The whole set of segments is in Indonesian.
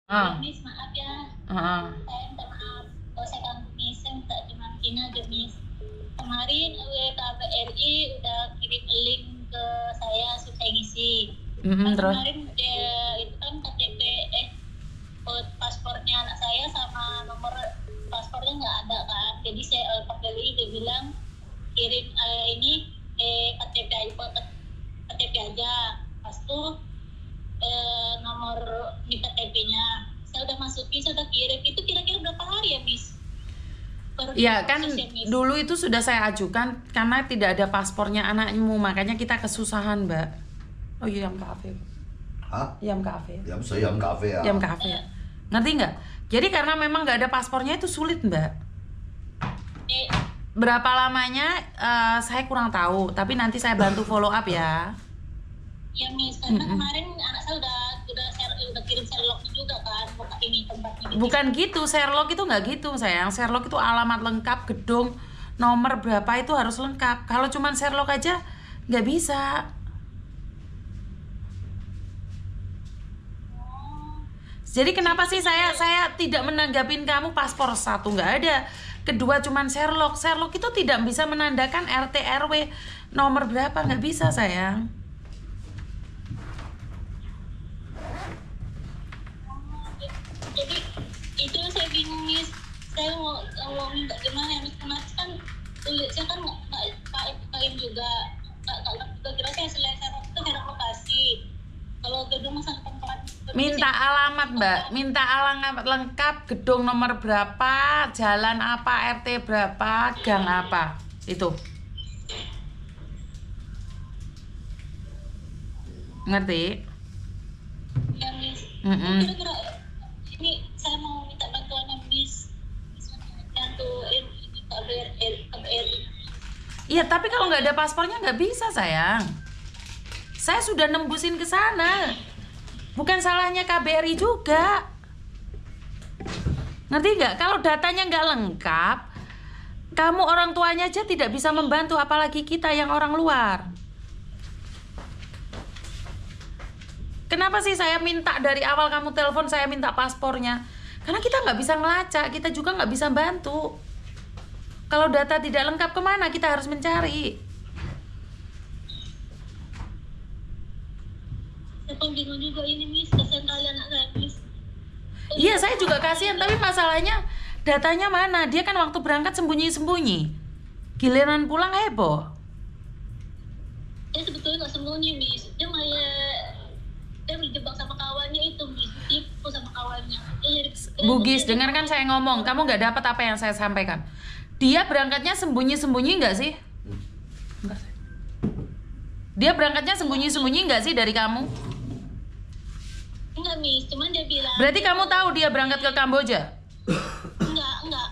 Miss, maaf ya. Saya minta maaf. Kalau saya ganggu Miss, saya minta dimaafin aja Miss. Kemarin KBRI udah kirim link ke saya, suruh saya ngisi. Terus? Kemarin itu kan KTP, paspornya anak saya sama nomor paspornya nggak ada kan. Jadi saya KBRI dia bilang kirim ini KTP aja. Pas tuh nomor di KTP-nya saya udah masukin, saya udah kirim. Itu kira-kira berapa hari ya Miss? Ya kan dulu itu sudah saya ajukan karena tidak ada paspornya anakmu, makanya kita kesusahan, Mbak. Oh iya, Yam Cafe. Hah? Yam Cafe. Yam Cafe ya. Yam Cafe. Ngerti nggak? Jadi karena memang nggak ada paspornya itu sulit, Mbak. Berapa lamanya saya kurang tahu, tapi nanti saya bantu follow up ya. Ya Miss, karena kemarin anak saya udah kirim Sherlock juga kan, buka ini tempatnya. Bukan gitu, Sherlock itu nggak gitu sayang. Sherlock itu alamat lengkap, gedung, nomor berapa itu harus lengkap. Kalau cuman Sherlock aja nggak bisa. Jadi kenapa sih saya tidak menanggapin kamu paspor? Satu nggak ada, kedua cuman Sherlock. Sherlock itu tidak bisa menandakan RT RW nomor berapa, nggak bisa sayang. Jadi itu saya bingung Miss, saya mau minta gimana ya Miss, kemarin kan tulisnya kan nggak kain juga, nggak kira saya selain itu saya lokasi. Kalau gedung masa tempat minta alamat Mbak, minta alamat lengkap, gedung nomor berapa, jalan apa, RT berapa, gang apa, itu ngerti? Ya Miss. Kira-kira ini saya mau minta bantuan Miss untuk KBRI. Iya, tapi kalau nggak ada paspornya nggak bisa sayang. Saya sudah nembusin ke sana. Bukan salahnya KBRI juga. Ngerti nggak? Kalau datanya nggak lengkap, kamu orang tuanya aja tidak bisa membantu, apalagi kita yang orang luar. Kenapa sih saya minta dari awal kamu telepon saya minta paspornya? Karena kita nggak bisa ngelacak, kita juga nggak bisa bantu. Kalau data tidak lengkap kemana kita harus mencari? Saya pun bingung juga ini Miss, kasihan kali anak saya Miss. Iya, saya juga kasihan, tapi masalahnya datanya mana? Dia kan waktu berangkat sembunyi-sembunyi, giliran pulang heboh. Dia sebetulnya nggak sembunyi Miss, dia berjebak sama kawannya itu Miss, tipu sama kawannya. Bugis, dengarkan saya ngomong, kamu nggak dapat apa yang saya sampaikan. Dia berangkatnya sembunyi-sembunyi nggak sih? Enggak. Dia berangkatnya sembunyi-sembunyi nggak sih dari kamu? Enggak Miss, cuman dia bilang. Berarti kamu tahu dia berangkat ke Kamboja? Enggak.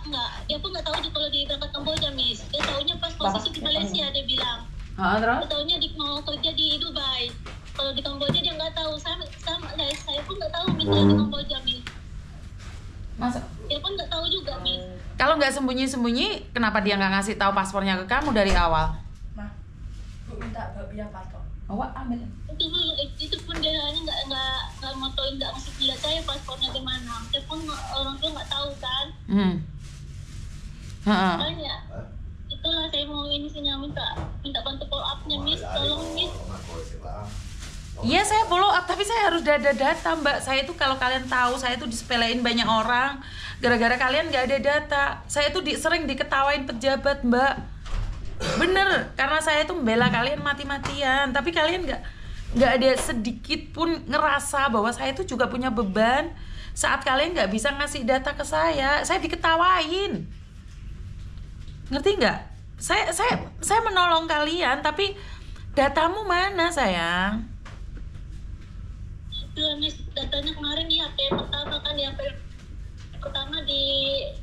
Dia pun nggak tahu kalau dia berangkat Kamboja Miss. Dia tahunya pas posisi di Malaysia dia bilang. Terus? Dia tahunya mau kerja di Dubai. Kalau di Kamboja dia nggak tahu. Saya pun nggak tahu Miss di Kamboja Miss. Masa? Dia pun nggak tahu juga Miss. Kalau nggak sembunyi-sembunyi, kenapa dia nggak ngasih tahu paspornya ke kamu dari awal? Bu minta babinya paspor. Ambil. Itu pun dia nggak motoin, nggak ngasih lihat saya paspornya di mana. Saya pun orang tua nggak tahu kan. Makanya itulah saya mau ini minta bantu follow upnya Miss, tolong Miss. Iya, saya follow up, tapi saya harus ada data Mbak. Saya itu kalau kalian tahu, saya itu disepelein banyak orang gara-gara kalian nggak ada data. Saya itu sering diketawain pejabat Mbak. Bener, karena saya itu membela kalian mati-matian, tapi kalian nggak ada sedikit pun ngerasa bahwa saya itu juga punya beban saat kalian nggak bisa ngasih data ke saya. Saya diketawain, ngerti nggak? Saya menolong kalian, tapi datamu mana sayang? Miss, datanya kemarin di HP pertama kan, di HP pertama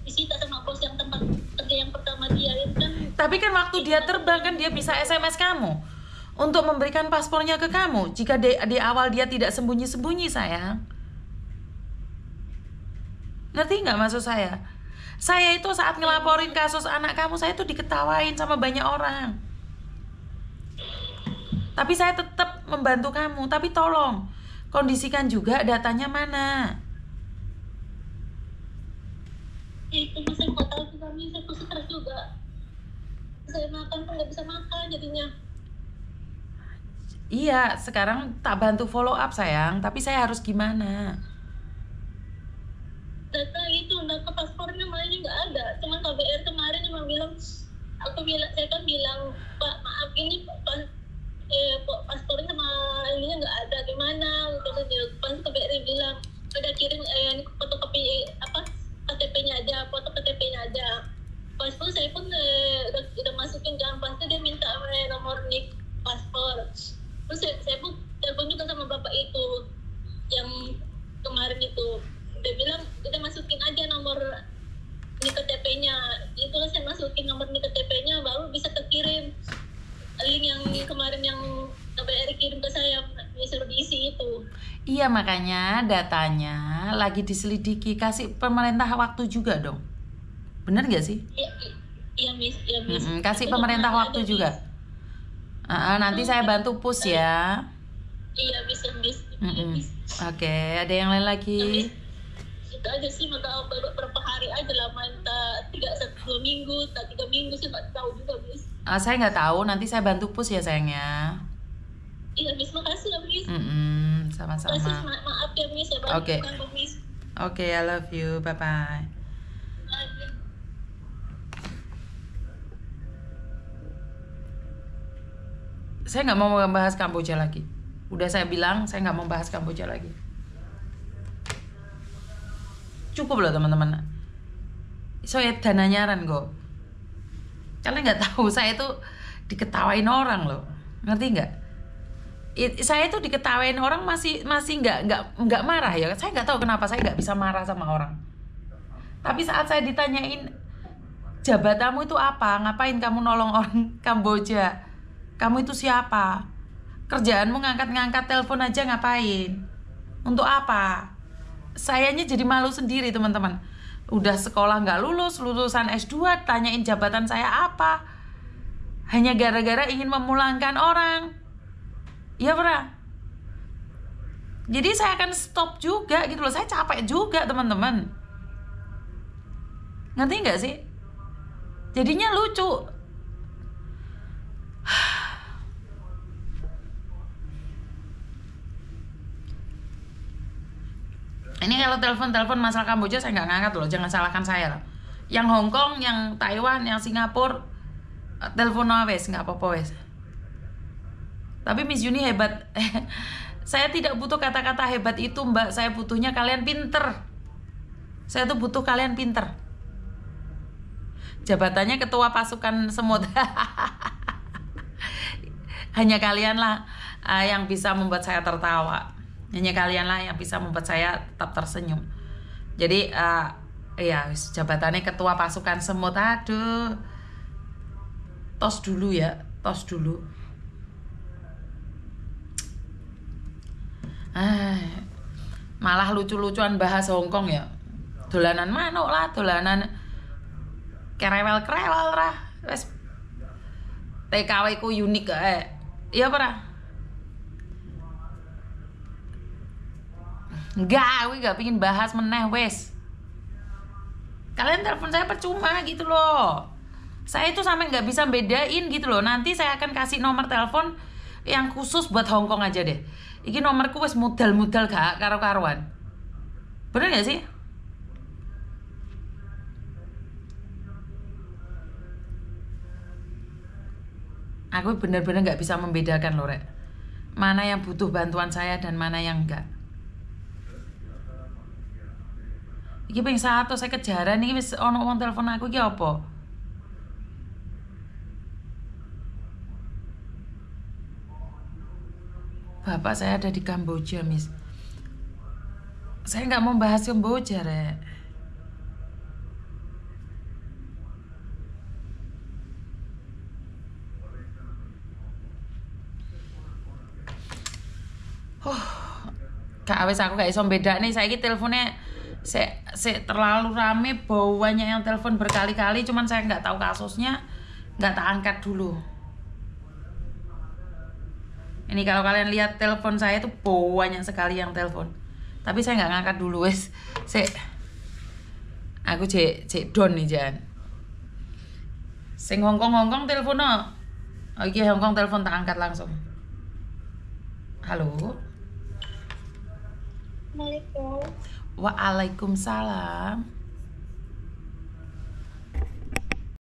disita sama bos yang tempat kerja yang pertama dia itu kan. Tapi kan waktu dia terbang kan dia bisa SMS kamu untuk memberikan paspornya ke kamu. Jika di awal dia tidak sembunyi-sembunyi sayang. Ngerti nggak maksud saya? Saya itu saat ngelaporin kasus anak kamu, saya itu diketawain sama banyak orang. Tapi saya tetap membantu kamu. Tapi tolong kondisikan juga datanya mana. juga saya makan pun nggak bisa makan jadinya. Iya, sekarang tak bantu follow up sayang, tapi saya harus gimana? Data paspornya malah nggak ada, cuman KBR kemarin cuma bilang, saya kan bilang, Pak maaf ini paspornya sama ininya nggak ada, gimana? Terus pas KBR bilang udah kirim fotokopi KTP-nya aja, foto KTP-nya aja. Pas itu saya pun udah masukin kan, pasti dia minta nomor nik paspor. Terus saya pun telepon juga sama bapak itu yang kemarin itu, dia bilang udah masukin aja nomor nik KTP-nya. Itulah saya masukin nomor nik KTP-nya, baru bisa terkirim link yang kemarin yang KBR kirim ke saya, disuruh diisi itu. Iya, makanya datanya lagi diselidiki, kasih pemerintah waktu juga dong. Bener gak sih? Iya Miss. Kasih pemerintah waktu juga. Nanti saya bantu push ya. Iya Miss. Oke, ada yang lain lagi? Itu aja sih, maka berapa hari aja lah, entah 2 minggu, entah 3 minggu, saya nggak tahu juga Miss. Saya nggak tahu, nanti saya bantu push ya sayangnya. Iya Miss, makasih ya Miss. Sama-sama. Maaf ya Miss, saya bantu Miss. Oke, I love you, bye-bye. Saya nggak mau membahas Kamboja lagi. Udah saya bilang, saya nggak mau bahas Kamboja lagi. Cukup loh teman-teman. Saya dana nyaran kok. Kalian nggak tahu, saya itu diketawain orang loh. Ngerti nggak? Saya itu diketawain orang masih nggak marah ya. Saya nggak tahu kenapa saya nggak bisa marah sama orang. Tapi saat saya ditanyain, jabatanmu itu apa? Ngapain kamu nolong orang Kamboja? Kamu itu siapa? Kerjaanmu ngangkat-ngangkat telepon aja ngapain? Untuk apa? Sayanya jadi malu sendiri teman-teman. Udah sekolah nggak lulus, lulusan S2, tanyain jabatan saya apa? Hanya gara-gara ingin memulangkan orang. Iya pernah. Jadi saya akan stop juga gitu loh. Saya capek juga teman-teman. Ngerti nggak sih? Jadinya lucu. Ini kalau telepon masalah Kamboja saya nggak ngangkat loh, jangan salahkan saya loh. Yang Hong Kong, yang Taiwan, yang Singapura, telepon wes nggak apa-apa wes. Tapi Miss Yuni hebat. Saya tidak butuh kata-kata hebat itu Mbak, saya butuhnya kalian pinter. Saya tuh butuh kalian pinter. Jabatannya ketua pasukan semut. Hanya kalianlah yang bisa membuat saya tertawa. Hanya kalianlah yang bisa membuat saya tetap tersenyum. Jadi ya jabatannya ketua pasukan semut. Aduh, tos dulu ya, tos dulu. Malah lucu-lucuan bahas Hongkong ya. Dolanan manuk lah, dolanan kerewel-kerewel lah. Wes TKW ku unik iya apa? Enggak, aku gak pingin bahas meneh wes. Kalian telepon saya percuma gitu loh. Saya itu sampai nggak bisa bedain gitu loh. Nanti saya akan kasih nomor telepon yang khusus buat Hongkong aja deh. Iki nomorku wes mudal-mudal gak karo-karuan. Bener gak sih? Aku bener-bener gak bisa membedakan loh Rek. Mana yang butuh bantuan saya dan mana yang enggak. Iki ping 1 saya kejaran iki wis ono wong telepon aku iki apa? Bapak saya ada di Kamboja, Miss. Saya nggak mau bahas Kamboja, Rek. Kak wis aku gak iso bedakne saiki teleponnya terlalu rame, banyak yang telepon berkali-kali, cuman saya nggak tahu kasusnya, nggak tak angkat dulu. Ini kalau kalian lihat telepon saya tuh banyak sekali yang telepon, tapi saya nggak ngangkat dulu wes. Aku cek down nih Jan. Sing Hongkong telepon. Oh iki Hongkong telepon tak angkat langsung. Halo. Assalamualaikum. Waalaikumsalam.